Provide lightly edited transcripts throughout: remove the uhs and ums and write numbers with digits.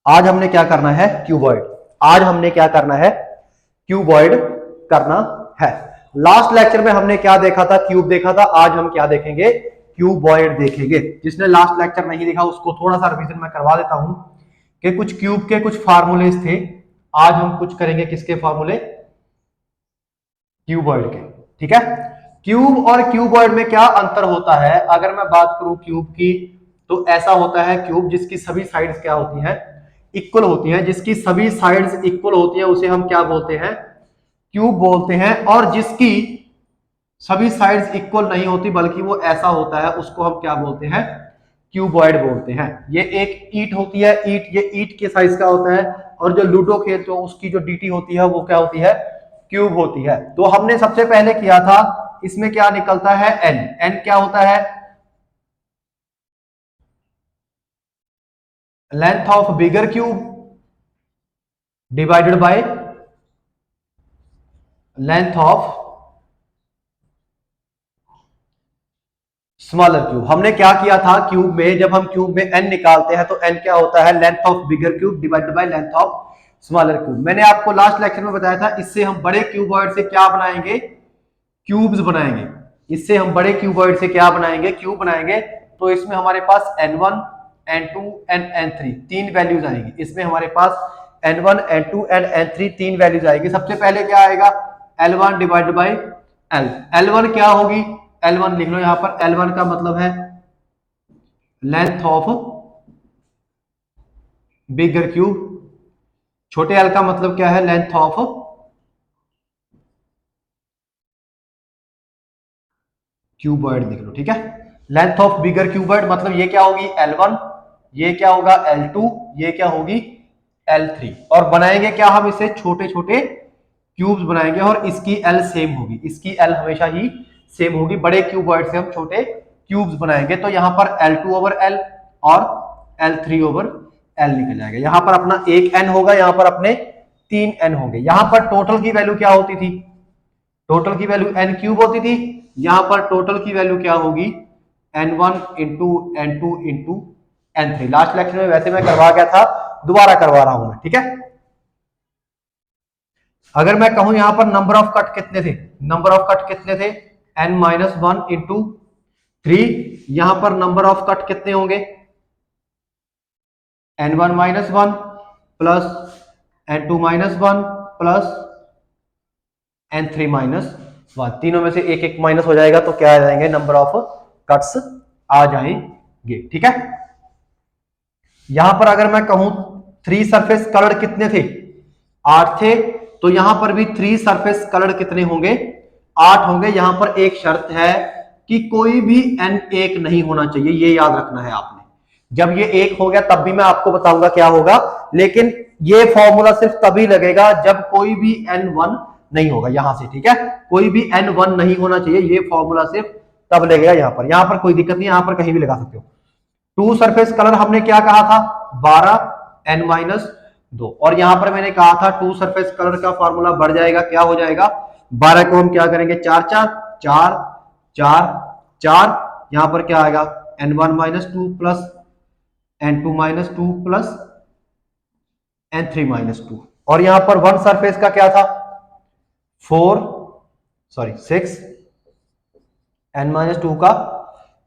आज हमने क्या करना है, क्यूबॉइड। आज हमने क्या करना है, क्यूबॉइड करना है। लास्ट लेक्चर में हमने क्या देखा था, क्यूब देखा था। आज हम क्या देखेंगे, क्यूबॉइड देखेंगे। जिसने लास्ट लेक्चर नहीं देखा उसको थोड़ा सा रिवीजन मैं करवा देता हूं कि कुछ क्यूब के कुछ फार्मूलेस थे। आज हम कुछ करेंगे किसके फार्मूले, क्यूबॉइड के। ठीक है, क्यूब और क्यूबॉइड में क्या अंतर होता है। अगर मैं बात करूं क्यूब की, तो ऐसा होता है क्यूब जिसकी सभी साइड्स क्या होती हैं, इक्वल होती हैं। जिसकी सभी साइड्स इक्वल होती हैं उसे हम क्या बोलते हैं, क्यूब बोलते हैं। और जिसकी सभी साइड्स इक्वल नहीं होती बल्कि वो ऐसा होता है, उसको हम क्या बोलते हैं, क्यूबॉइड बोलते हैं। ये एक ईंट होती है, ईंट, ये ईंट के साइज का होता है। और जो लूडो खेलते हो उसकी जो डीटी होती है वो क्या होती है, क्यूब होती है। तो हमने सबसे पहले किया था, इसमें क्या निकलता है, एन। एन क्या होता है, length of bigger cube divided by length of smaller cube. हमने क्या किया था क्यूब में, जब हम क्यूब में एन निकालते हैं तो एन क्या होता है, length of bigger cube divided by length of smaller cube. मैंने आपको लास्ट लेक्चर में बताया था, इससे हम बड़े क्यूबॉइड से क्या बनाएंगे, क्यूब्स बनाएंगे। इससे हम बड़े क्यूबॉइड से क्या बनाएंगे, क्यूब बनाएंगे। तो इसमें हमारे पास n1 n2 एंड n3 तीन वैल्यूज आएंगी। इसमें हमारे पास n1 n2 एंड n3 तीन वैल्यूज आएगी। सबसे पहले क्या आएगा, L1 divided by L। L1 क्या होगी, L1 लिख लो यहां पर। L1 का मतलब है लेंथ ऑफ बिगर क्यूब। छोटे एल का मतलब क्या है, लेंथ ऑफ क्यूबॉइड लिख लो। ठीक है, लेंथ ऑफ बिगर क्यूबॉइड मतलब ये क्या होगी, L1, ये क्या होगा L2, ये क्या होगी L3। और बनाएंगे क्या हम, इसे छोटे छोटे क्यूब्स बनाएंगे और इसकी L सेम होगी। इसकी L हमेशा ही सेम होगी। बड़े क्यूबॉइड से हम छोटे क्यूब्स बनाएंगे। तो यहां पर L2 ओवर L और L3 ओवर L निकल जाएगा। यहां पर अपना एक n होगा, यहां पर अपने 3n होंगे। यहां पर टोटल की वैल्यू क्या होती थी, टोटल की वैल्यू n क्यूब होती थी। यहां पर टोटल की वैल्यू क्या होगी, n1 into n2 into n3। Last lecture में वैसे मैं करवा गया था, दोबारा करवा रहा हूं मैं। ठीक है, अगर मैं कहूं यहां पर नंबर ऑफ कट कितने थे, नंबर ऑफ कट कितने थे, n-1 इंटू 3। यहां पर नंबर ऑफ कट कितने होंगे, n1-1 plus n2-1 plus n3-1। तीनों में से एक एक माइनस हो जाएगा तो क्या आ जाएंगे, नंबर ऑफ कट्स आ जाएंगे। ठीक है, यहां पर अगर मैं कहूं 3 सरफेस कलर कितने थे, 8 थे। तो यहां पर भी 3 सरफेस कलर कितने होंगे, 8 होंगे। यहां पर एक शर्त है कि कोई भी n एक नहीं होना चाहिए, ये याद रखना है आपने। जब ये एक हो गया तब भी मैं आपको बताऊंगा क्या होगा, लेकिन ये फॉर्मूला सिर्फ तभी लगेगा जब कोई भी n1 नहीं होगा यहां से। ठीक है, कोई भी n1 नहीं होना चाहिए, ये फॉर्मूला सिर्फ तब लगेगा यहां पर कोई दिक्कत नहीं, यहां पर कहीं भी लगा सकते हो। 2 सरफेस कलर हमने क्या कहा था, 12 n-2। और यहां पर मैंने कहा था 2 सरफेस कलर का फॉर्मूला बढ़ जाएगा, क्या हो जाएगा, 12 को हम क्या करेंगे, 4 4 4 4 4। यहां पर क्या आएगा, n1-2 plus n2-2 plus n3-2। और यहां पर 1 सरफेस का क्या था, 6 n-2 का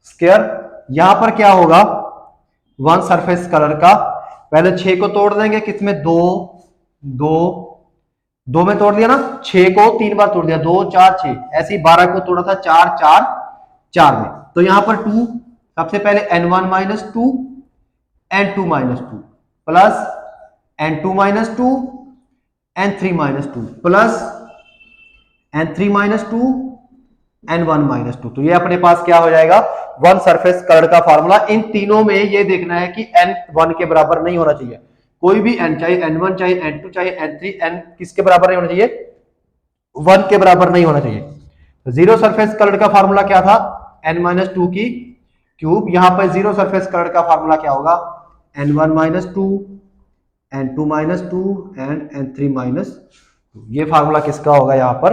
स्क्वायर। यहां पर क्या होगा, 1 सरफेस कलर का, पहले 6 को तोड़ देंगे, किसमें, 2 2 2 में तोड़ दिया ना, 6 को 3 बार तोड़ दिया, 2 4 6। ऐसे ही 12 को तोड़ा था 4 4 4 में। तो यहां पर 2, सबसे पहले n1-2 n2-2 plus n2-2 n3-2 plus n3-2 n1-2। तो ये अपने पास क्या हो जाएगा, 1 सरफेस कलर का फार्मूला। इन तीनों में ये देखना है कि n1 के बराबर नहीं होना चाहिए। कोई भी n, चाहे n1 चाहे n2 चाहे n3, n किसके बराबर नहीं होना चाहिए, 1 के बराबर नहीं होना चाहिए। तो 0 सरफेस कलर का फार्मूला क्या था, n-2 की क्यूब। यहां पर 0 सरफेस कलर का फार्मूला क्या होगा, n1-2 n2-2 एंड n3-2। ये फार्मूला किसका होगा यहां पर,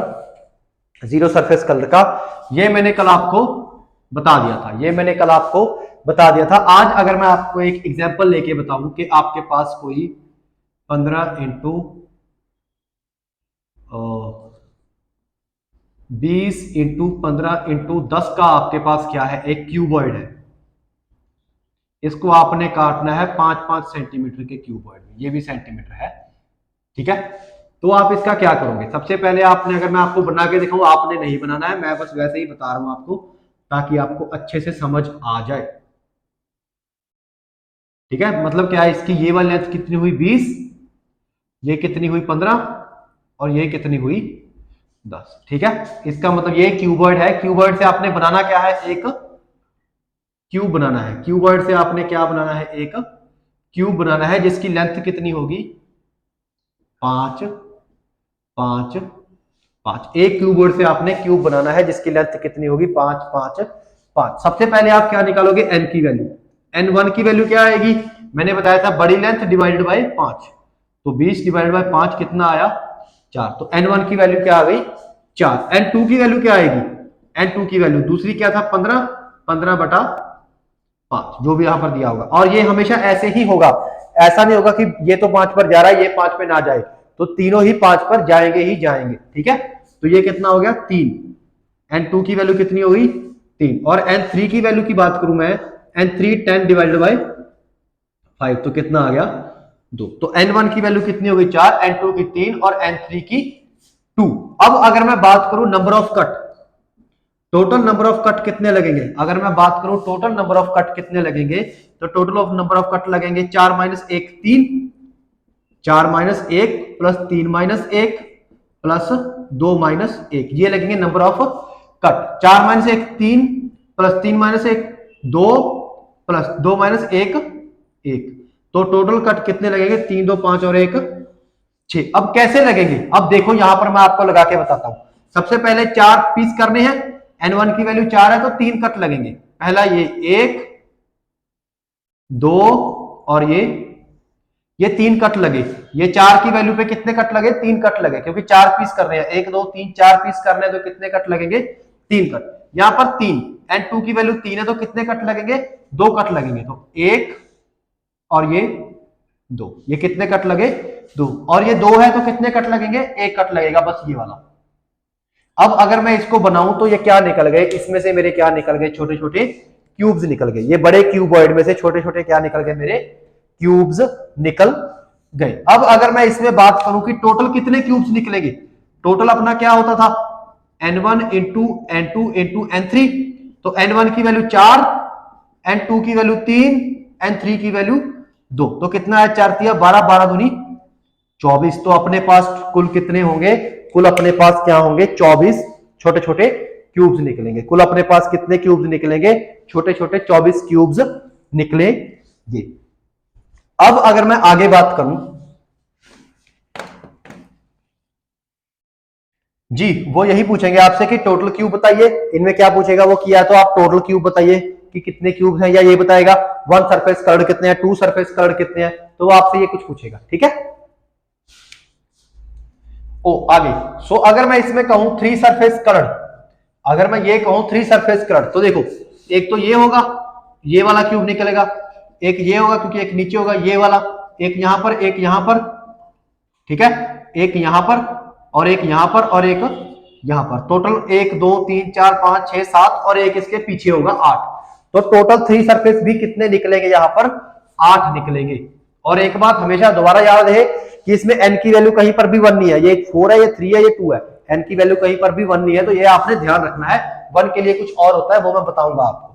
0 सरफेस कलर का। ये मैंने कल आपको बता दिया था, ये मैंने कल आपको बता दिया था। आज अगर मैं आपको एक एग्जांपल लेके बताऊं कि आपके पास कोई 15 इंटू 20 इंटू 15 इंटू 10 का आपके पास क्या है, एक क्यूबॉइड है। इसको आपने काटना है 5-5 सेंटीमीटर के क्यूबॉइड में, ये भी सेंटीमीटर है, ठीक है। तो आप इसका क्या करोगे, सबसे पहले आपने, अगर मैं आपको बना के दिखाऊं, आपने नहीं बनाना है, मैं बस वैसे ही बता रहा हूं आपको ताकि आपको अच्छे से समझ आ जाए, ठीक है। मतलब क्या है, इसकी ये वाली लेंथ कितनी हुई 20, ये कितनी हुई 15 और ये कितनी हुई 10, ठीक है। इसका मतलब ये क्यूबॉइड है। क्यूबॉइड से आपने बनाना क्या है, एक क्यूब बनाना है। क्यूबॉइड से आपने क्या बनाना है, एक क्यूब बनाना है जिसकी लेंथ कितनी होगी 5 5 5। एक क्यूबॉइड से आपने क्यूब बनाना है जिसकी लेंथ कितनी होगी 5 5 5। सबसे पहले आप क्या निकालोगे, एन की वैल्यू। एन वन की वैल्यू क्या आएगी, मैंने बताया था बड़ी लेंथ डिवाइडेड बाय 5, तो 20 डिवाइडेड बाय 5 कितना आया 4, तो एन वन की वैल्यू क्या आ गई 4। एन टू की वैल्यू क्या आएगी, एन टू की वैल्यू दूसरी क्या था 15, 15 बटा 5, जो भी यहां पर दिया होगा। और ये हमेशा ऐसे ही होगा, ऐसा नहीं होगा कि ये तो 5 पर जा रहा है ये 5 पे ना जाए, तो तीनों ही 5 पर जाएंगे ही जाएंगे, ठीक है। तो ये कितना हो गया 3, एन टू की वैल्यू कितनी होगी 3। और एन थ्री की वैल्यू की बात करूं मैं, एन थ्री 10 डिवाइडेड बाई 5, तो कितना आ गया 2। तो एन वन की वैल्यू कितनी होगी 4, एन टू की 3 और एन थ्री की 2। अब अगर मैं बात करूं number of cut, total number of cut कितने लगेंगे, अगर मैं बात करूं टोटल नंबर ऑफ कट कितने लगेंगे, तो total of number of cut लगेंगे 4 minus 1 3, 4 minus 1 plus 3 minus 1 plus 2 minus 1, ये लगेंगे number of cut. 4 minus 1 3 plus 3 minus 1 2 plus 2 minus 1 1, तो टोटल कट कितने लगेंगे 3 2 5 और 1 6। अब कैसे लगेंगे, अब देखो यहां पर मैं आपको लगा के बताता हूं। सबसे पहले 4 पीस करने हैं, n1 की वैल्यू 4 है तो 3 कट लगेंगे। पहला ये 1 2 और ये 3 कट लगे। ये 4 की वैल्यू पे कितने कट लगे 3 कट लगे, क्योंकि 4 पीस कर रहे हैं, 1 2 3 4 पीस करने हैं तो कितने कट लगेंगे 3 कट। यहां पर 3, n2 की वैल्यू 3 है तो कितने कट लगेंगे 2 कट लगेंगे, तो 1 और ये 2, ये कितने कट लगे 2, और ये 2 है तो कितने कट लगेंगे 1 कट लगेगा, बस ये वाला। अब अगर मैं इसको बनाऊं तो ये क्या निकल गए, इसमें से मेरे क्या निकल गए, छोटे छोटे क्यूब्स निकल गए। ये बड़े क्यूबॉइड में से छोटे छोटे क्या निकल गए, मेरे क्यूब्स निकल गए। अब अगर मैं इसमें बात करूं कि टोटल कितने क्यूब्स निकलेंगे, टोटल अपना क्या होता था n1 into n2 into n3, तो n1 की वैल्यू 4, n2 की वैल्यू 3, n3 की वैल्यू 2, तो कितना है 4 3 12 12 दूनी 24। तो अपने पास कुल कितने होंगे, कुल अपने पास क्या होंगे 24 छोटे छोटे क्यूब्स निकलेंगे। कुल अपने पास कितने क्यूब्स निकलेंगे, छोटे छोटे 24 क्यूब्स निकलेंगे। अब अगर मैं आगे बात करूं, जी वो यही पूछेंगे आपसे कि टोटल क्यूब बताइए, इनमें क्या पूछेगा वो किया, तो आप टोटल क्यूब बताइए कि कितने क्यूब हैं, या ये बताएगा 1 सरफेस कलर्ड कितने हैं, 2 सरफेस कलर्ड कितने हैं, तो वो आपसे ये कुछ पूछेगा, ठीक है। ओ आगे, सो अगर मैं इसमें कहूं 3 सरफेस कलर्ड, अगर मैं ये कहूं 3 सरफेस कलर्ड, तो देखो एक तो ये होगा, ये वाला क्यूब निकलेगा, एक ये होगा क्योंकि एक नीचे होगा ये वाला, एक यहां पर एक यहां पर, ठीक है, एक यहां पर और एक यहां पर और एक यहां पर, टोटल 1 2 3 4 5 6 7 और एक इसके पीछे होगा 8, तो टोटल 3 सरफेस भी कितने निकलेंगे यहां पर 8 निकलेंगे। और एक बात हमेशा दोबारा याद रहे कि इसमें n की वैल्यू कहीं पर भी 1 नहीं है, ये 4 है ये 3 है ये 2 है, n की वैल्यू कहीं पर भी 1 नहीं है, तो ये आपने ध्यान रखना है। 1 के लिए कुछ और होता है वो मैं बताऊंगा आपको।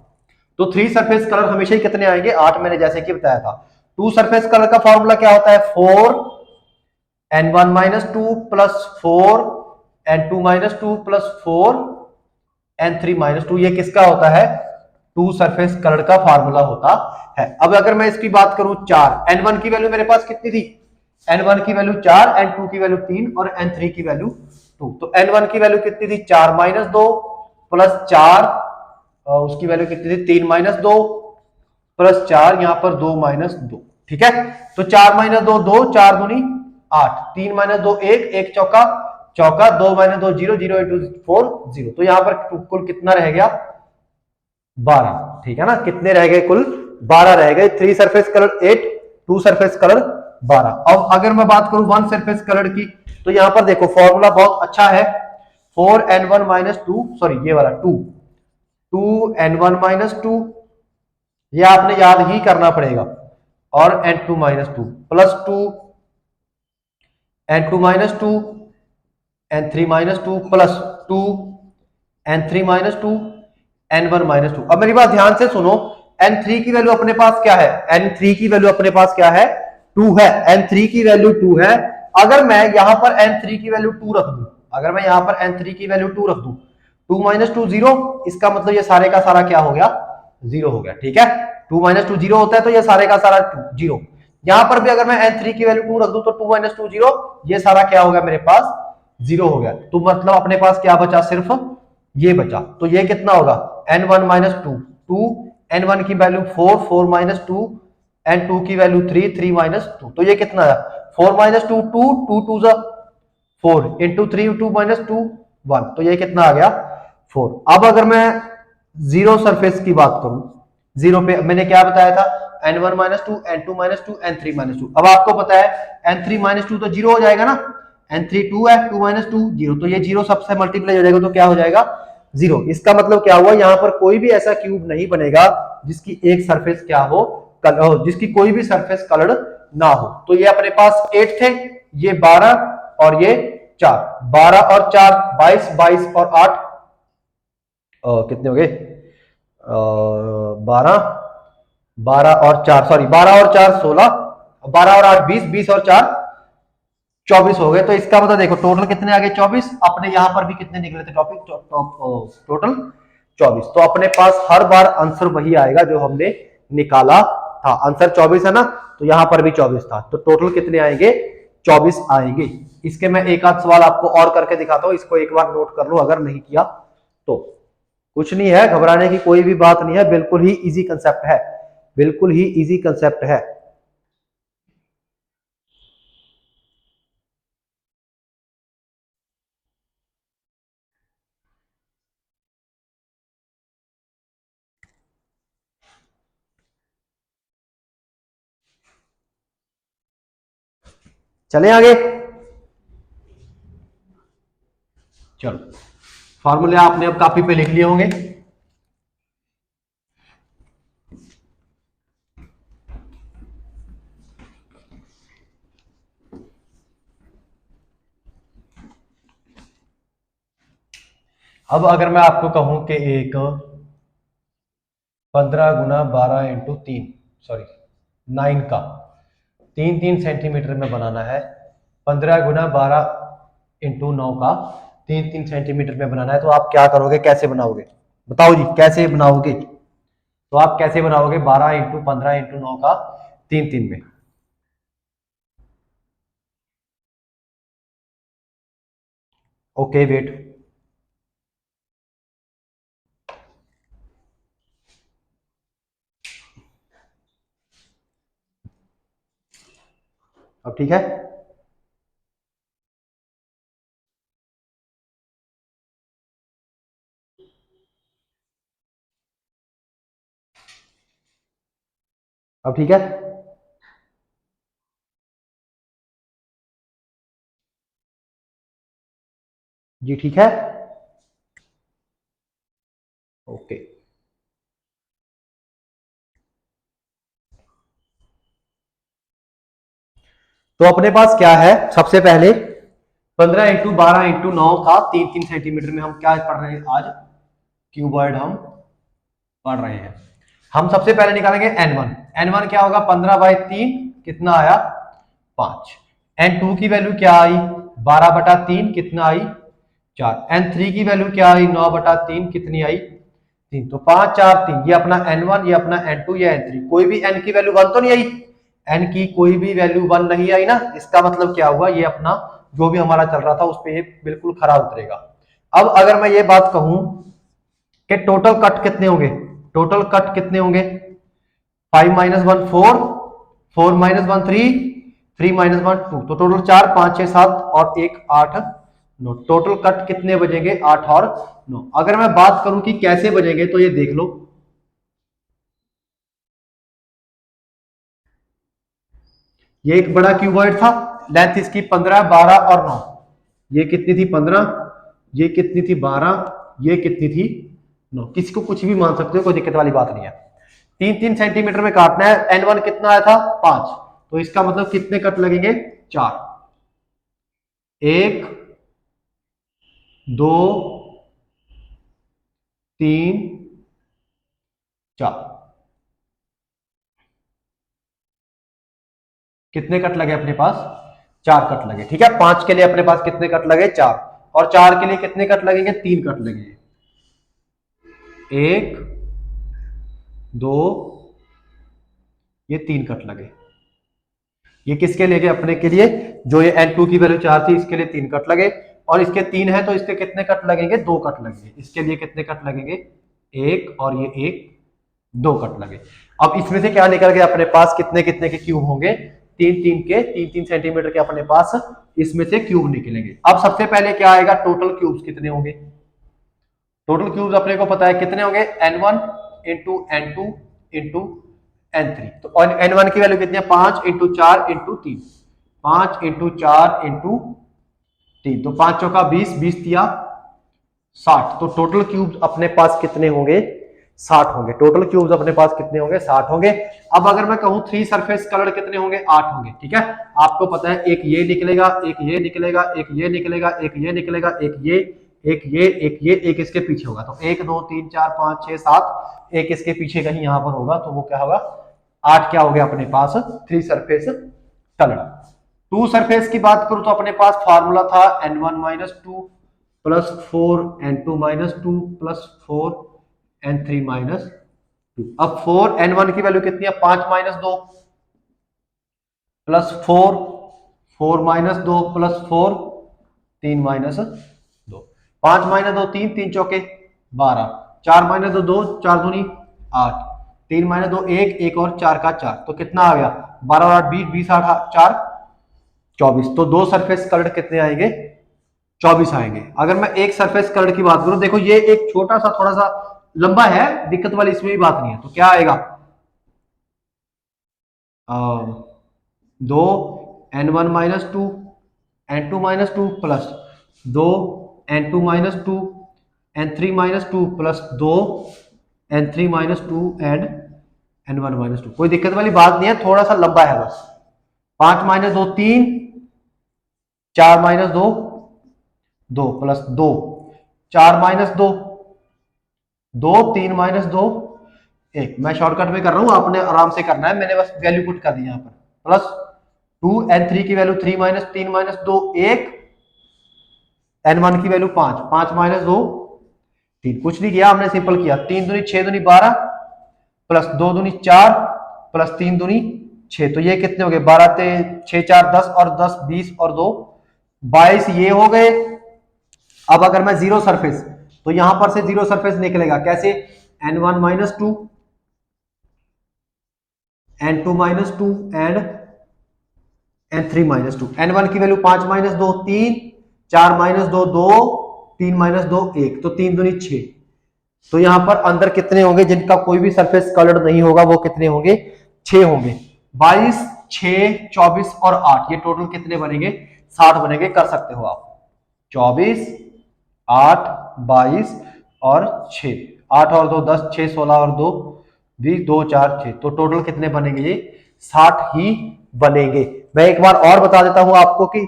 तो 3 सरफेस कलर हमेशा ही कितने आएंगे 8, मैंने जैसे कि बताया था। 2 सरफेस कलर का फॉर्मूला क्या होता है 4 n1 minus 2 plus 4 n2 minus 2 plus 4 n3 minus 2, ये किसका होता है 2 सरफेस कलर का फार्मूला होता है। अब अगर मैं इसकी बात करूं 4, n1 की वैल्यू मेरे पास कितनी थी, n1 की वैल्यू 4, n2 की वैल्यू 3 और n3 की वैल्यू 2, तो n1 की वैल्यू कितनी थी 4 माइनस 2 प्लस 4, उसकी वैल्यू कितनी थी 3 माइनस 2 प्लस 4, यहां पर 2 माइनस 2, ठीक है। तो 4 माइनस 2 2, 4 दूनी 8, 3 माइनस 2 1, 1 चौका चौका, 2 माइनस 2 0 0 इंटू 4 0, तो यहां पर कुल कितना रह गया 12, ठीक है ना। कितने रह गए कुल? 12 रह गए। 3 सरफेस कलर 8, 2 सरफेस कलर 12। अब अगर मैं बात करूं 1 सरफेस कलर की, तो यहां पर देखो फॉर्मूला बहुत अच्छा है। 4n1 माइनस टू, सॉरी ये वाला 2n1 - 2, ये आपने याद ही करना पड़ेगा। और n2 - 2 plus 2n2 - 2 n3 - 2 plus 2n3 - 2 n1 - 2। अब मेरी बात ध्यान से सुनो, n3 की वैल्यू अपने पास क्या है? n3 की वैल्यू अपने पास क्या है? 2 है। n3 की वैल्यू 2 है। अगर मैं यहां पर n3 की वैल्यू 2 रख दूं, अगर मैं यहां पर n3 की वैल्यू 2 रख दूं, 2 - 2 0, इसका मतलब ये सारे का सारा क्या हो गया? 0 हो गया, ठीक है। 2 - 2 0 होता है, तो ये सारे का सारा 0। यहां पर भी अगर मैं n3 की वैल्यू 2 रख दूं, तो 2 - 2 0, ये सारा क्या होगा मेरे पास? 0 हो गया। तो मतलब अपने पास क्या बचा? सिर्फ ये बचा। तो ये कितना होगा? n1 - 2, 2, n1 की वैल्यू 4, 4 - 2, n2 की वैल्यू 3, 3 - 2। तो ये कितना है? 4 - 2 2, 2 2 4 इंटू 3 2 - 2 1। तो ये कितना आ गया? 4। अब अगर मैं जीरो सरफेस की बात करूं, जीरो पे मैंने क्या बताया था? n1 - 2, n2 - 2, n3 - 2। अब आपको पता है n3 - 2 तो जीरो हो जाएगा ना, n3 2 है, 2 - 2 0, तो ये जीरो सबसे मल्टीप्लाई हो जाएगा, तो क्या हो जाएगा? जीरो। इसका मतलब क्या हुआ? यहां पर कोई भी ऐसा क्यूब नहीं बनेगा जिसकी एक सरफेस क्या हो? जिसकी कोई भी सरफेस कलर्ड ना हो। तो ये अपने पास 8 थे, ये 12 और ये 4, 12 और 4 22, 22 और 8 कितने हो गए? 12, 12 और 4, सॉरी 12 और 4 16, 12 और 8 20, 20 और 4 24 हो गए। तो इसका मतलब देखो टोटल कितने आ गए? 24। अपने यहां पर भी कितने निकले थे? Topic total 24। तो अपने पास हर बार आंसर वही आएगा जो हमने निकाला था। आंसर 24 है ना, तो यहां पर भी 24 था। तो टोटल कितने आएंगे? 24 आएंगे। इसके मैं एक आध सवाल आपको और करके दिखाता हूं, इसको एक बार नोट कर लो अगर नहीं किया तो। कुछ नहीं है, घबराने की कोई भी बात नहीं है, बिल्कुल ही इजी कंसेप्ट है, बिल्कुल ही इजी कंसेप्ट है। चले आगे। चलो, फॉर्मूले आपने अब कॉपी पे लिख लिए होंगे। अब अगर मैं आपको कहूं कि एक 15 × 12 × 3, सॉरी 9 का 3 3 सेंटीमीटर में बनाना है, 15 × 12 × 9 का 3 3 सेंटीमीटर में बनाना है, तो आप क्या करोगे? कैसे बनाओगे? बताओ जी, कैसे बनाओगे? तो आप कैसे बनाओगे 12 × 15 × 9 का 3 3 में? ओके वेट, अब ठीक है। अब ठीक है। जी ठीक है। ओके, तो अपने पास क्या है? सबसे पहले 15 × 12 × 9 का 3 3 सेंटीमीटर में हम क्या पढ़ रहे हैं आज? क्यूबॉइड हम पढ़ रहे हैं। हम सबसे पहले निकालेंगे n1। n1 क्या होगा? 15/3, कितना आया? 5। n2 की वैल्यू क्या आई? 12/3, कितना आई? 4। n3 की वैल्यू क्या आई? 9/3, कितनी आई? 3। तो 5 4 3, ये अपना n1, ये अपना n2, ये n3। कोई भी n की वैल्यू 1 तो नहीं आई? n की कोई भी वैल्यू 1 नहीं आई ना, इसका मतलब क्या हुआ? ये अपना जो भी हमारा चल रहा था उस पर ये बिल्कुल खरा उतरेगा। अब अगर मैं ये बात कहूं कि टोटल कट कितने होंगे? टोटल कट कितने होंगे? 5 - 1 4, 4 - 1 3, 3 - 1 2। तो टोटल 4 5 6 7 और 1 8 9। टोटल कट कितने बजेंगे? 8 और 9। अगर मैं बात करूं कि कैसे बजेंगे, तो ये देख लो, ये एक बड़ा क्यूबॉइड था, लेंथ इसकी 15, 12 और 9। ये कितनी थी? 15। ये कितनी थी? 12। ये कितनी थी? 9। किसी को कुछ भी मान सकते हो, कोई दिक्कत वाली बात नहीं है। 3-3 सेंटीमीटर में काटना है। N1 कितना आया था? 5। तो इसका मतलब कितने कट लगेंगे? 4। 1, 2, 3, 4। कितने कट लगे अपने पास? 4 कट लगे। ठीक है, 5 के लिए अपने पास कितने कट लगे? 4। और 4 के लिए कितने कट लगेंगे? 3 कट लगेंगे। 1, 2, ये 3 कट लगे। ये किसके लिए? अपने के लिए। जो ये N2 की वैल्यू 4 थी, इसके लिए 3 कट लगे। और इसके 3 है तो इसके कितने कट लगेंगे? 2 कट लगेंगे। इसके लिए कितने कट लगेंगे? 1 और ये 1, 2 कट लगे। अब इसमें से क्या निकल गया अपने पास? कितने कितने के क्यूब होंगे? 3-3 सेंटीमीटर के अपने पास इसमें से क्यूब निकलेंगे। अब सबसे पहले क्या आएगा? टोटल क्यूब्स कितने होंगे? टोटल क्यूब्स अपने को पता है कितने होंगे? N1 into N2 into N3। तो N1 की वैल्यू कितनी है? 5 इंटू 4 इंटू 3। 5 into 4 into 3। तो 5 चौका 20, 20 दिया 60। तो टोटल क्यूब्स अपने पास कितने होंगे? 60 होंगे। टोटल क्यूब्स अपने पास कितने होंगे? 60 होंगे। अब अगर मैं कहूं 3 सरफेस कलर कितने होंगे? 8 होंगे। ठीक है, आपको पता है एक ये निकलेगा, एक ये निकलेगा, एक ये निकलेगा, एक ये निकलेगा, एक ये, एक ये, एक ये, एक इसके पीछे होगा। तो 1 2 3 4 5 6 7, एक इसके पीछे कहीं यहां पर होगा, तो वो क्या होगा? 8 क्या हो गया अपने पास? 3 सरफेस कलर। 2 सरफेस की बात करूं तो अपने पास फार्मूला था N1-2 plus 4 N2-2 plus 4 N3-2। अब 4 N1 की वैल्यू कितनी है? 5-2 प्लस 4, 4-2 प्लस 4, 3-2। 5-2 3, 3 चौके 12, 4-2 2, 4 दूनी 8, 3-2 1, 1 और 4 का 4। तो कितना आ गया? 12 और 8 20, 20 8 4 24। तो 2 सरफेस कलर कितने आएंगे? 24 आएंगे। अगर मैं एक सरफेस कलर की बात करूं, देखो ये एक छोटा सा थोड़ा सा लंबा है, दिक्कत वाली इसमें भी बात नहीं है। तो क्या आएगा? 2 N1-2 N2-2 plus 2 N2-2 N3-2 plus 2 N3-2 and N1-2। कोई दिक्कत वाली बात नहीं है, थोड़ा सा लंबा है बस। 5-2 3, 4-2 2 प्लस 2, 4-2 2, 3-2 1। मैं शॉर्टकट में कर रहा हूं, आपने आराम से करना है, मैंने बस वैल्यू पुट कर दी यहां पर। प्लस 2 N3 की वैल्यू 3-3-2 1, N1 की वैल्यू 5, 5-2 3। कुछ नहीं किया हमने, सिंपल किया। 3 दूनी 6 दूनी 12 प्लस 2 दूनी 4 प्लस 3 दूनी 6। तो ये कितने हो गए? 12 6 4 10 और 10 20 और 2 22 ये हो गए। अब अगर मैं जीरो सरफेस, तो यहां पर से जीरो सरफेस निकलेगा कैसे? N1-2 N2-2 and N3-2। N1 की वैल्यू 5-2 3, 4-2 2, 3-2 1। तो 3 दूनी 6। तो यहां पर अंदर कितने होंगे जिनका कोई भी सरफेस कलर्ड नहीं होगा? वो कितने होंगे? 6 होंगे। 22 6 24 और 8, ये टोटल कितने बनेंगे? 60 बनेंगे। कर सकते हो आप। 24 8 22 और 6, 8 और 2 10, 6 16 और 2 20, 2 4 6। तो टोटल कितने बनेंगे? ये 60 ही बनेंगे। मैं एक बार और बता देता हूं आपको कि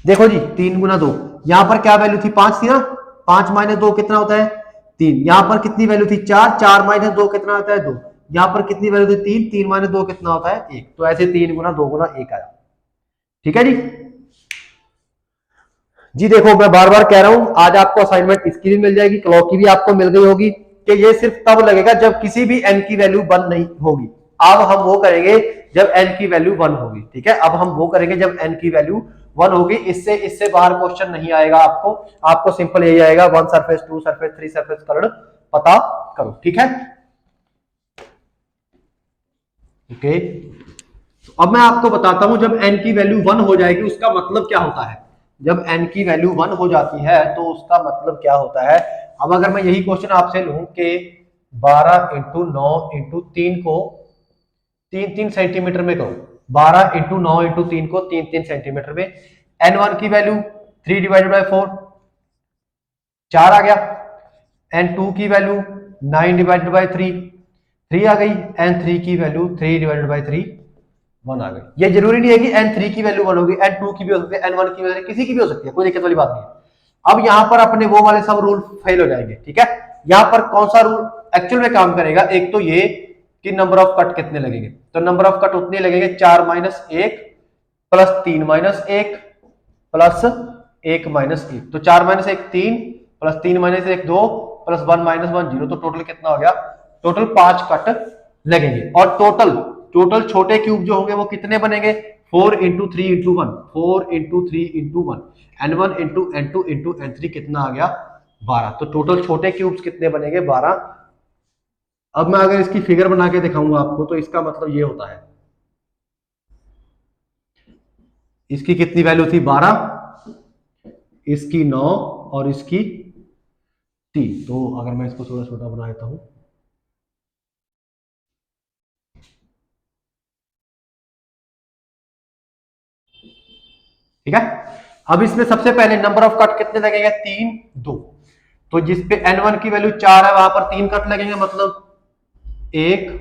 देखो जी, 3 × 2, यहां पर क्या वैल्यू थी? 5 थी ना। 5-2 कितना होता है? 3। यहां पर कितनी वैल्यू थी? 4, 4-2 कितना होता है? 2। यहां पर कितनी वैल्यू थी? 3, 3-2 कितना होता है? 1। तो ऐसे 3 × 2 × 1 आया। ठीक है जी। जी देखो, मैं बार बार कह रहा हूं, आज आपको असाइनमेंट इसकी भी मिल जाएगी, क्लॉक की भी आपको मिल गई होगी, कि ये सिर्फ तब लगेगा जब किसी भी n की वैल्यू 1 नहीं होगी। अब हम वो करेंगे जब n की वैल्यू 1 होगी। ठीक है, अब हम वो करेंगे जब n की वैल्यू 1 होगी। इससे बाहर क्वेश्चन नहीं आएगा आपको। आपको सिंपल यही आएगा, 1 सरफेस 2 सरफेस 3 सरफेस कलर पता करो। ठीक है, ओके। तो अब मैं आपको बताता हूं, जब n की वैल्यू 1 हो जाएगी उसका मतलब क्या होता है। जब n की वैल्यू 1 हो जाती है तो उसका मतलब क्या होता है। अब अगर मैं यही क्वेश्चन आपसे लूं कि 12 × 9 × 3 को 3 सेंटीमीटर में करूं, 12 इंटू 9 इंटू 3 को 3 सेंटीमीटर में। n1 की वैल्यू 3 डिवाइडेड बाई 4 4 आ गया। n2 की वैल्यू 9 डिवाइडेड बाई 3 आ गई। n3 की वैल्यू 3 डिवाइडेड बाई 3 1 आ गई। ये जरूरी नहीं है कि n3 की वैल्यू 1 होगी, n2 की भी हो सकती है, n1 की वैल्यू किसी की भी हो सकती है, कोई दिक्कत वाली बात नहीं है। अब यहां पर अपने वो वाले सब रूल फेल हो जाएंगे, ठीक है। यहां पर कौन सा रूल एक्चुअल में काम करेगा, एक तो ये कि नंबर ऑफ कट कितने लगेंगे, तो नंबर ऑफ कट उतने लगेंगे 4 minus 1 plus 3 minus 1 plus 1 minus 1, तो 4 minus 1 3 plus 3 minus 1 2 plus 1 minus 1 0, तो टोटल कितना हो गया, टोटल 5 कट लगेंगे। और टोटल छोटे क्यूब जो होंगे वो कितने बनेंगे, 4 into 3 into 1, 4 into 3 into 1, n1 into n2 into n3 कितना आ गया 12, तो टोटल छोटे क्यूब्स कितने बनेंगे 12। अब मैं अगर इसकी फिगर बना के दिखाऊंगा आपको तो इसका मतलब ये होता है, इसकी कितनी वैल्यू थी 12, इसकी 9 और इसकी 3, तो अगर मैं इसको थोड़ा छोटा बना देता हूं, ठीक है। अब इसमें सबसे पहले नंबर ऑफ कट कितने लगेंगे 3 2, तो जिसपे n1 की वैल्यू 4 है वहां पर 3 कट लगेंगे, मतलब 1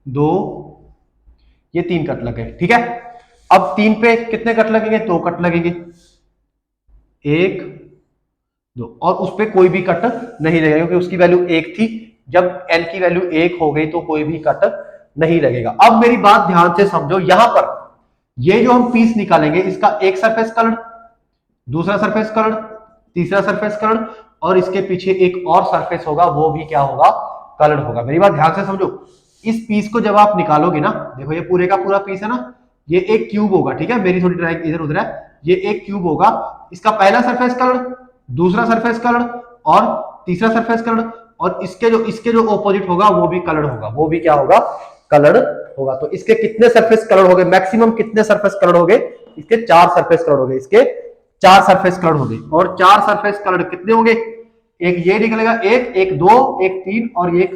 2 ये 3 कट लगे, ठीक है। अब 3 पे कितने कट लगेंगे, 2 कट लगेंगे, 1 2, और उस पे कोई भी कट नहीं लगेगा क्योंकि उसकी वैल्यू 1 थी, जब n की वैल्यू 1 हो गई तो कोई भी कट नहीं लगेगा। अब मेरी बात ध्यान से समझो, यहां पर ये जो हम पीस निकालेंगे इसका एक सरफेस कलर, दूसरा सरफेस कलर, तीसरा सरफेस कलर, और इसके पीछे एक और सरफेस होगा, वो भी क्या होगा, कलर होगा। मेरी बात ध्यान से समझो, इस पीस को जब आप निकालोगे ना, देखो ये पूरे का पूरा पीस है ना, ये एक क्यूब होगा, ठीक है, मेरी थोड़ी ड्राइंग इधर उधर है, ये एक क्यूब होगा, इसका पहला सरफेस कलर, दूसरा सरफेस कलर और तीसरा सरफेस कलर, और इसके जो ऑपोजिट होगा वो भी कलर होगा, वो भी क्या होगा, कलर होगा। तो इसके कितने सरफेस कलर हो गए, मैक्सिमम कितने सरफेस कलर हो गए, इसके 4 सरफेस कलर हो गए, इसके 4 सरफेस कलर हो गए। और 4 सरफेस कलर कितने होंगे, एक ये निकलेगा, एक 2 एक 3 और एक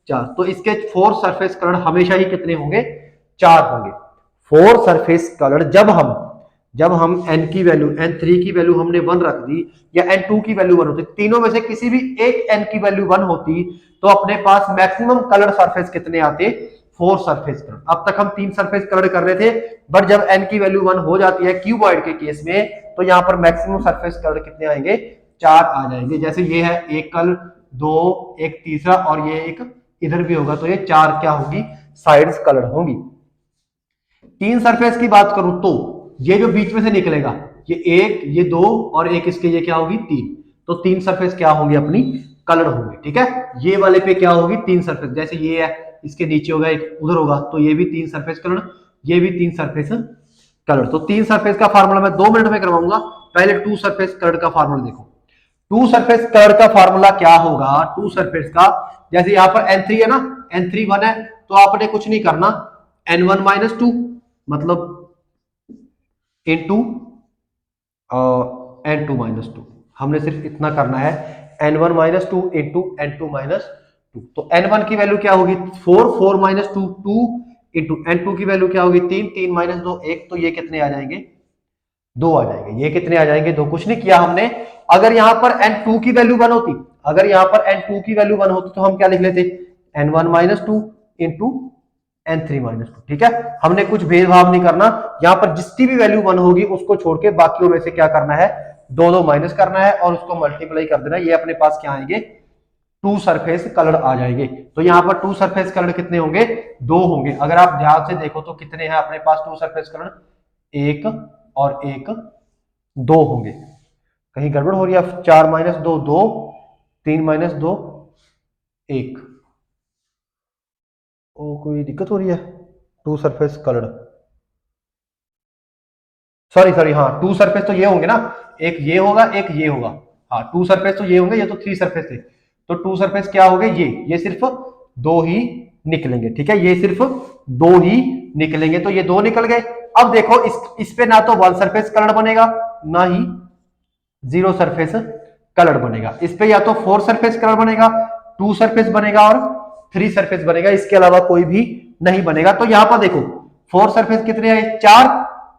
4, तो इसके 4 सरफेस कलर हमेशा ही कितने होंगे, 4 होंगे। 4 सरफेस कलर जब हम n की वैल्यू, n3 की वैल्यू हमने 1 रख दी या n2 की वैल्यू 1 होती, तीनों में से किसी भी एक n की वैल्यू 1 होती तो अपने पास मैक्सिमम कलर सरफेस कितने आते, 4 सरफेस कलर। अब तक हम 3 सरफेस कलर कर रहे थे, बट जब n की वैल्यू 1 हो जाती है क्यूबॉइड के केस में, तो यहां पर मैक्सिमम सरफेस कलर कितने आएंगे, 4 आ जाएंगे। जैसे ये है एक कलर, 2 एक तीसरा और ये एक इधर भी होगा, तो ये 4 क्या होगी, साइड्स कलर होंगी। 3 सरफेस की बात करूं तो ये जो बीच में से निकलेगा, ये 1 ये 2 और एक इसके ये क्या होगी 3, तो 3 सरफेस क्या होंगी अपनी, कलर होंगी, ठीक है। ये वाले पे क्या होगी 3 सरफेस, जैसे ये है इसके नीचे होगा एक उधर होगा, तो ये भी 3 सरफेस कलर, ये भी 3 सरफेस कलर। तो 3 सरफेस का फार्मूला मैं 2 मिनट में करवाऊंगा, पहले 2 सरफेस कलर का फार्मूला देखो। 2 सरफेस कलर का फार्मूला क्या होगा, 2 सरफेस का, जैसे यहां पर n3 है ना, n3 1 है, तो आपने कुछ नहीं करना, n1 माइनस 2 मतलब इनटू n2 माइनस 2, हमने सिर्फ इतना करना है, n1 minus 2 into n2 minus 2, तो n1 की वैल्यू क्या होगी 4, 4 माइनस 2 2 इंटू n2 की वैल्यू क्या होगी 3, 3 माइनस 2 1, तो ये कितने आ जाएंगे 2 आ जाएंगे। ये कितने आ जाएंगे 2, कुछ नहीं किया हमने। अगर यहां पर n2 की वैल्यू 1 होती, अगर यहां पर n2 की वैल्यू 1 होती तो हम क्या लिख लेते, n1 minus 2 into n3 minus 2, ठीक है। हमने कुछ भेदभाव नहीं करना, यहां पर जिसकी भी वैल्यू 1 होगी उसको छोड़ के बाकियों में से क्या करना है, 2 माइनस करना है और उसको मल्टीप्लाई कर देना, ये अपने पास क्या आएंगे 2 सरफेस कलर आ जाएंगे। तो यहां पर 2 सरफेस कलर कितने होंगे, 2 होंगे। अगर आप ध्यान से देखो तो कितने हैं अपने पास 2 सरफेस कलर, 1 और 1 2 होंगे। कहीं गड़बड़ हो रही है, 4 माइनस 2 2, 3 माइनस 2 1, ओ कोई दिक्कत हो रही है, 2 सरफेस कलर, सॉरी हाँ 2 सरफेस तो ये होंगे ना, एक ये होगा एक ये होगा, हाँ 2 सरफेस तो ये होंगे, ये तो 3 सरफेस थे, तो 2 सरफेस क्या हो गए, ये सिर्फ 2 ही निकलेंगे, ठीक है, ये सिर्फ 2 ही निकलेंगे, तो ये 2 निकल गए। अब देखो इस पे ना तो 1 सरफेस कलर बनेगा ना ही 0 सरफेस कलर बनेगा, इस पे या तो 4 सरफेस कलर बनेगा, 2 सरफेस बनेगा और 3 सरफेस बनेगा, इसके अलावा कोई भी नहीं बनेगा। तो यहां पर देखो 4 सरफेस कितने आए 4,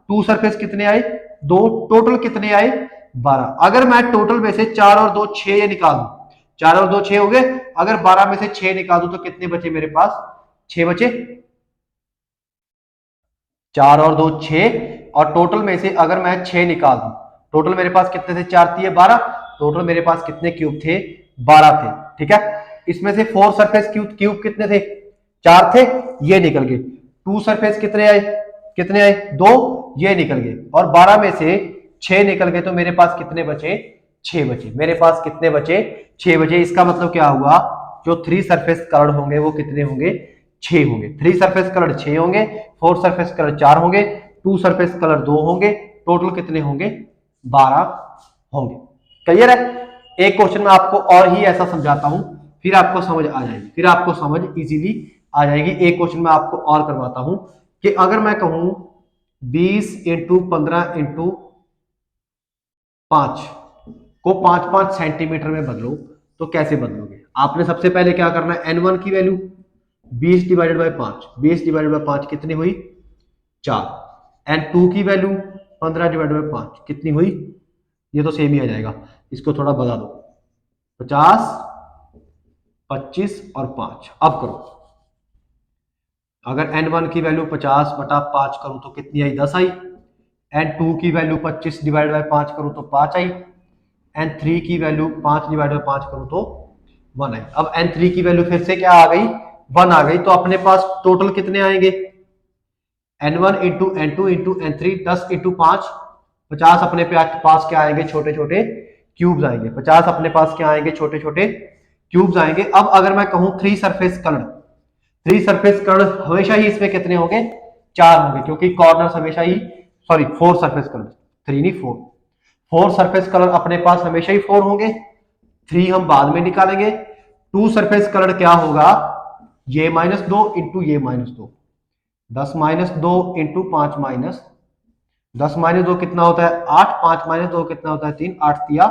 2 सरफेस कितने आए 2, टोटल कितने आए 12। अगर मैं टोटल में से 4 और 2 6 ये निकाल दूं, 4 और 2 6 हो गए, अगर 12 में से 6 निकाल दूं तो कितने बचे मेरे पास 6 बचे, 4 और 2 6, और टोटल में से अगर मैं 6 निकाल दूं, टोटल मेरे पास कितने थे 4 दिए 12, टोटल मेरे पास कितने क्यूब थे 12 थे। ठीक है, इसमें से 4 सरफेस क्यूब कितने थे 4 थे, ये निकल गए। 2 सरफेस कितने आए 2, ये निकल गए, और 12 में से 6 निकल गए, तो मेरे पास कितने बचे 6 बचे। मेरे पास कितने बचे 6 बचे। इसका मतलब क्या हुआ, जो 3 सरफेस कलर होंगे वो कितने होंगे 6 होंगे। 3 सरफेस कलर 6 होंगे, 4 सरफेस कलर 4 होंगे, 2 सरफेस कलर 2 होंगे, टोटल कितने होंगे 12 होंगे। क्लियर है। एक क्वेश्चन में आपको और ही ऐसा समझाता हूं, फिर आपको समझ आ जाएगी, फिर आपको समझ इजीली आ जाएगी। एक क्वेश्चन में आपको और करवाता हूं कि अगर मैं कहूं 20 इंटू 15 इंटू 5 को 5-5 सेंटीमीटर में बदलो, तो कैसे बदलोगे। आपने सबसे पहले क्या करना है, n1 की value 20 divided by 5, 20 divided by 5 कितनी हुई 4, n2 की वैल्यू 15 डिवाइडेड बाय 5 कितनी हुई, ये तो सेम ही आ जाएगा, इसको थोड़ा बढ़ा दो 50, 25 और 5। अब करो, अगर n1 की वैल्यू 50 बटा 5 करूं तो कितनी आई 10 आई, n2 की वैल्यू 25 डिवाइड बाय 5 करूं तो 5 आई, n3 की वैल्यू 5 डिवाइड बाय 5 करूं तो 1 आई। अब n3 की वैल्यू फिर से क्या आ गई 1 आ गई, तो अपने पास टोटल कितने आएंगे n1 into n2 into n3, 10 into 5 50, अपने पास क्या आएंगे छोटे छोटे क्यूब्स आएंगे, 50 अपने पास क्या आएंगे छोटे छोटे क्यूब्स आएंगे। अब अगर मैं कहूं 3 सरफेस कलर, 3 सरफेस कलर हमेशा ही इसमें कितने होंगे 4 होंगे, क्योंकि कॉर्नर हमेशा ही, सॉरी 4 सरफेस कलर, 3 नहीं 4, 4 सरफेस कलर अपने पास हमेशा ही 4 होंगे, 3 हम बाद में निकालेंगे। 2 सरफेस कलर क्या होगा, ये -2 इंटू ये -2, 10 -2 इंटू 5 माइनस 10 -2 कितना होता है 8, 5 -2 कितना होता है 3, 8 तिया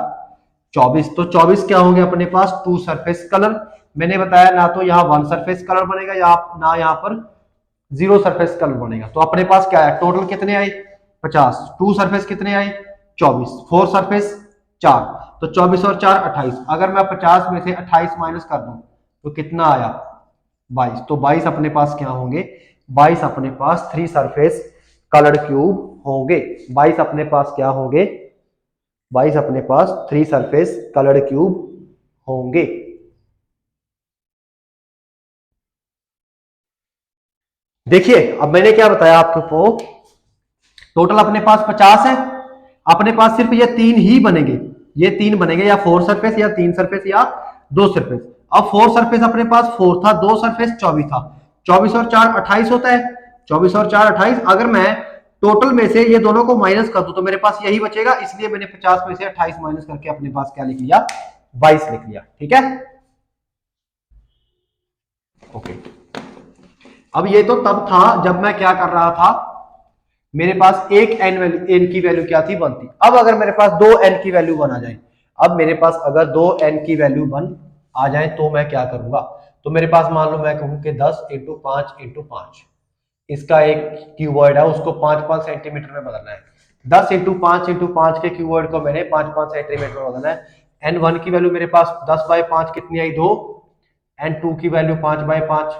24, तो 24 क्या होंगे अपने पास 2 सरफेस कलर। मैंने बताया ना तो यहाँ 1 सरफेस कलर बनेगा या ना यहाँ पर 0 सरफेस कलर बनेगा। तो अपने पास क्या है टोटल कितने आए 50, 2 सरफेस कितने आए 24, 4 सरफेस 4, तो 24 और 4 28। अगर मैं 50 में से 28 माइनस कर दूं तो कितना आया 22, तो 22 अपने पास क्या होंगे 22 अपने पास 3 सरफेस कलर क्यूब होंगे। 22 अपने पास क्या होंगे 22 अपने पास 3 सरफेस कलर क्यूब होंगे। देखिए अब मैंने क्या बताया आपको, टोटल अपने पास 50 है, अपने पास सिर्फ ये 3 ही बनेंगे, ये 3 बनेंगे, या 4 सरफेस या 3 सरफेस या 2 सरफेस। अब 4 सरफेस अपने पास 4 था, 2 सरफेस 24 था, 24 और 4 28 होता है, 24 और 4 28। अगर मैं टोटल में से ये दोनों को माइनस कर दूं तो मेरे पास यही बचेगा, इसलिए मैंने 50 में से 28 माइनस करके अपने पास क्या लिख लिया 22 लिख लिया। ठीक है, ओके। अब ये तो तब था जब मैं क्या कर रहा था, मेरे पास एक एन की वैल्यू क्या थी 1 थी। अब अगर मेरे पास 2 एन की वैल्यू 1 आ जाए, अब मेरे पास अगर 2 एन की वैल्यू 1 आ जाए तो मैं क्या करूंगा, तो मेरे पास मान लो मैं कहूं कि 10 इंटू 5 इंटू 5, इसका एक क्यूबॉइड है उसको 5-5 सेंटीमीटर में बदलना है। 10 इंटू 5 इंटू 5 के क्यूबॉइड को मैंने 5-5 सेंटीमीटर में बदलना है। n1 की वैल्यू मेरे पास 10 बाई 5 कितनी आई 2, n2 की वैल्यू 5 बाई 5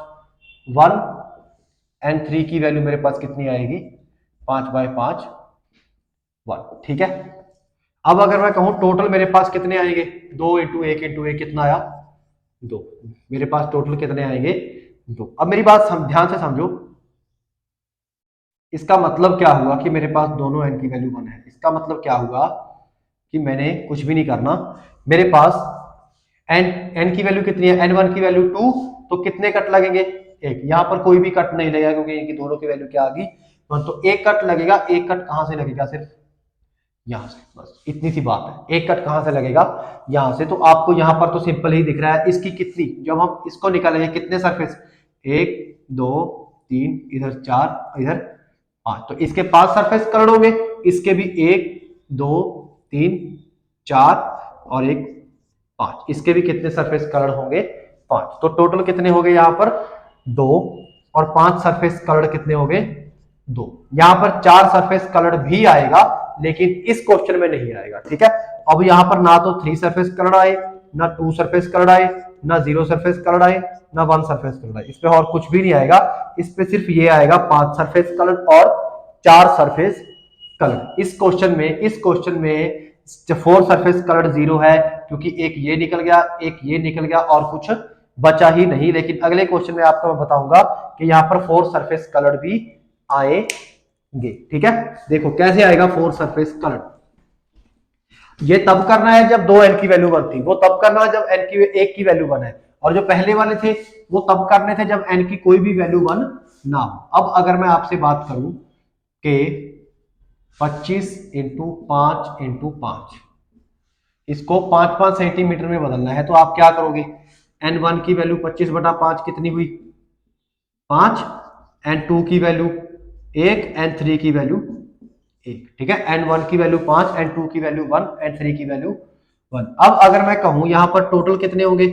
1, n3 की वैल्यू मेरे पास कितनी आएगी 5 बाई 5 1। ठीक है, अब अगर मैं कहूं टोटल मेरे पास कितने आएंगे 2 इंटू 1 इंटू 1 कितना आया 2, मेरे पास टोटल कितने आएंगे 2। अब मेरी बात ध्यान से समझो, इसका मतलब क्या हुआ कि मेरे पास दोनों n की वैल्यू 1 है। इसका मतलब क्या हुआ कि मैंने कुछ भी नहीं करना, मेरे पास n की वैल्यू कितनी है n1 की वैल्यू 2, तो कितने कट लगेंगे 1, यहां पर कोई भी कट नहीं लगेगा क्योंकि इनकी दोनों की वैल्यू क्या आ गई 1, तो एक कट लगेगा। एक कट कहां से लगेगा सिर्फ यहां से, बस इतनी सी बात है। एक कट कहां से लगेगा यहां से, तो आपको यहां पर तो सिंपल ही दिख रहा है। इसकी कितनी, जब हम इसको निकालेंगे कितने सरफेस 1 2 3 इधर 4 इधर 5, तो इसके 5 सरफेस कलर होंगे, इसके भी 1 2 3 4 और एक 5, इसके भी कितने सरफेस कलर होंगे 5, तो टोटल कितने हो गए यहां पर 2 और 5 सरफेस कलर्ड कितने हो गए? 2। यहां पर 4 सरफेस कलर्ड भी आएगा, लेकिन इस क्वेश्चन में नहीं आएगा, ठीक है। अब यहां पर ना तो 3 सरफेस कलर्ड आए, ना 2 सरफेस कलर्ड आए, ना 0 सरफेस कलर्ड आए, ना 1 सरफेस कलर्ड आए। इसमें और कुछ भी नहीं आएगा, इस पे सिर्फ ये आएगा 5 सरफेस कलर्ड और 4 सरफेस कलर्ड। इस क्वेश्चन में 4 सरफेस कलर्ड 0 है, क्योंकि एक ये निकल गया, एक ये निकल गया और कुछ बचा ही नहीं। लेकिन अगले क्वेश्चन में आपको मैं बताऊंगा कि यहां पर 4 सरफेस कलर्ड भी आएंगे, ठीक है। देखो कैसे आएगा 4 सरफेस कलर्ड। ये तब करना है जब 2 एन की वैल्यू 1 थी, वो तब करना है जब एन की 1 की वैल्यू 1 है, और जो पहले वाले थे वो तब करने थे जब एन की कोई भी वैल्यू 1 ना हो। अब अगर मैं आपसे बात करूं कि 25 इंटू 5 इंटू 5, इसको 5-5 सेंटीमीटर में बदलना है, तो आप क्या करोगे? n1 की वैल्यू 25/5 कितनी हुई? 5। n2 की वैल्यू 1, n3 की वैल्यू 1, ठीक है। n1 की वैल्यू 5, n2 की वैल्यू 1, n3 की वैल्यू 1। अब अगर मैं कहूं यहां पर टोटल कितने होंगे?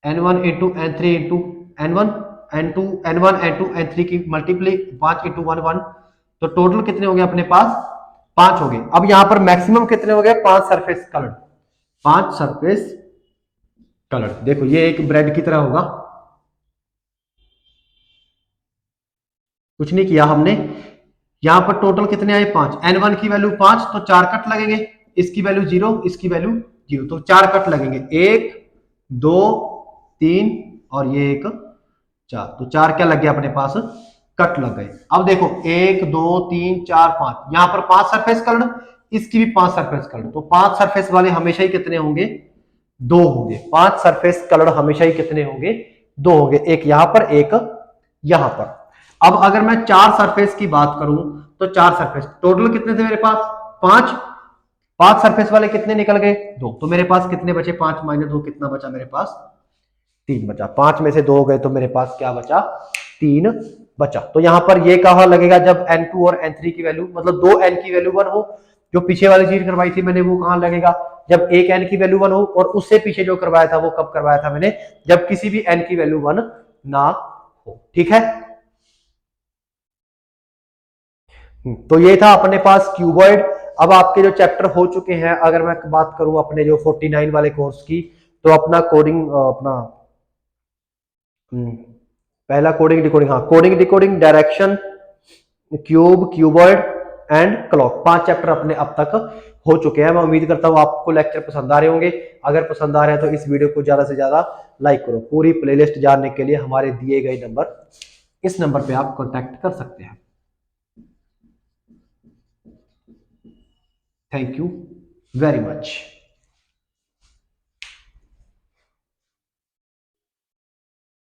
n1 into n3 into n1 n2 n1 n2 n3 की मल्टीप्लाई 5 इंटू 1 1, तो टोटल कितने हो गए अपने पास? 5 हो गए। अब यहां पर मैक्सिमम कितने हो गए? 5 सरफेस कलर, 5 सरफेस कलर। देखो ये एक ब्रेड की तरह होगा, कुछ नहीं किया हमने। यहां पर टोटल कितने आए? 5। n1 की वैल्यू 5, तो 4 कट लगेंगे, इसकी वैल्यू 0, इसकी वैल्यू 0, तो 4 कट लगेंगे, 1 2 3 और ये एक 4, तो 4 क्या लग गया अपने पास? कट लग गए। अब देखो 1 2 3 4 5, यहां पर 5 सरफेस कलर, इसकी भी 5 सरफेस कलर, तो 5 सरफेस वाले हमेशा ही कितने होंगे? 2 होंगे। 5 सरफेस कलर हमेशा ही कितने होंगे? 2 होंगे, एक यहां पर एक यहां पर। अब अगर मैं 4 सरफेस की बात करूं, तो 4 सरफेस टोटल कितने थे मेरे पास? 5। 5 सरफेस वाले कितने निकल गए? 2, तो मेरे पास कितने बचे? 5 माइनस 2 कितना बचा मेरे पास? 3 बचा। 5 में से 2 गए तो मेरे पास क्या बचा? 3 बचा। तो यहां पर ये कहां लगेगा? जब n2 और n3 की वैल्यू, मतलब 2 n की वैल्यू 1 हो, जो पीछे वाली चीज करवाई थी मैंने वो कहां लगेगा? जब एक n की वैल्यू 1 हो, और उससे पीछे जो करवाया था वो कब करवाया था मैंने? जब किसी भी n की वैल्यू 1 ना हो, ठीक है। तो ये था अपने पास क्यूबॉइड। अब आपके जो चैप्टर हो चुके हैं, अगर मैं बात करूं अपने जो 49 वाले कोर्स की, तो अपना कोडिंग, अपना पहला कोडिंग डिकोडिंग, हाँ coding decoding, direction, cube, cuboid and clock, 5 chapter अपने अब तक हो चुके हैं। मैं उम्मीद करता हूं आपको लेक्चर पसंद आ रहे होंगे। अगर पसंद आ रहे हैं तो इस वीडियो को ज्यादा से ज्यादा लाइक करो। पूरी प्लेलिस्ट जानने के लिए हमारे दिए गए नंबर, इस नंबर पे आप कॉन्टैक्ट कर सकते हैं। Thank you very much.